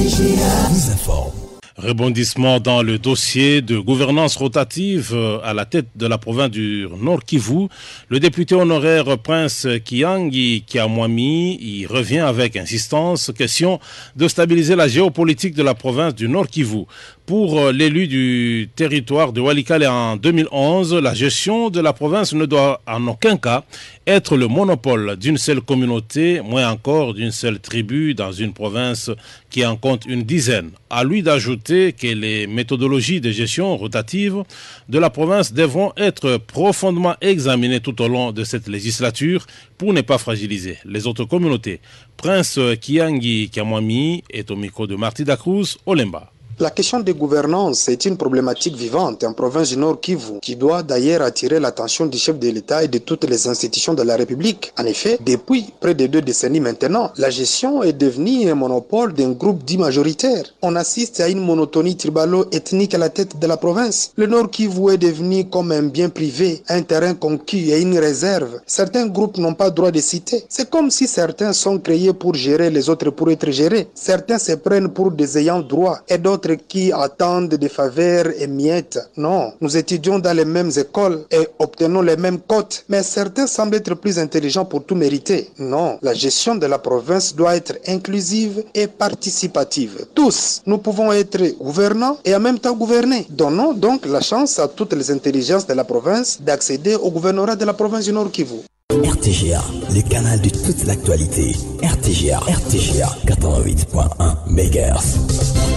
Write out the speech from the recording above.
RTGA vous informe. Rebondissement dans le dossier de gouvernance rotative à la tête de la province du Nord Kivu. Le député honoraire Prince Kiangi Kiamwami y revient avec insistance, question de stabiliser la géopolitique de la province du Nord Kivu. Pour l'élu du territoire de Walikale en 2011, la gestion de la province ne doit en aucun cas être le monopole d'une seule communauté, moins encore d'une seule tribu dans une province qui en compte une dizaine. À lui d'ajouter que les méthodologies de gestion rotative de la province devront être profondément examinées tout au long de cette législature pour ne pas fragiliser les autres communautés. Prince Kiangi Kiamwami est au micro de Marty Dacruz, Olemba. La question de gouvernance est une problématique vivante en province du Nord Kivu, qui doit d'ailleurs attirer l'attention du chef de l'État et de toutes les institutions de la République. En effet, depuis près de 2 décennies maintenant, la gestion est devenue un monopole d'un groupe dit majoritaire. On assiste à une monotonie tribalo-ethnique à la tête de la province. Le Nord Kivu est devenu comme un bien privé, un terrain conquis et une réserve. Certains groupes n'ont pas droit de citer. C'est comme si certains sont créés pour gérer, les autres pour être gérés. Certains se prennent pour des ayants droit et d'autres qui attendent des faveurs et miettes. Non, nous étudions dans les mêmes écoles et obtenons les mêmes cotes, mais certains semblent être plus intelligents pour tout mériter. Non, la gestion de la province doit être inclusive et participative. Tous, nous pouvons être gouvernants et en même temps gouverner. Donnons donc la chance à toutes les intelligences de la province d'accéder au gouvernorat de la province du Nord Kivu. RTGA, le canal de toute l'actualité. RTGA 88.1 MHz.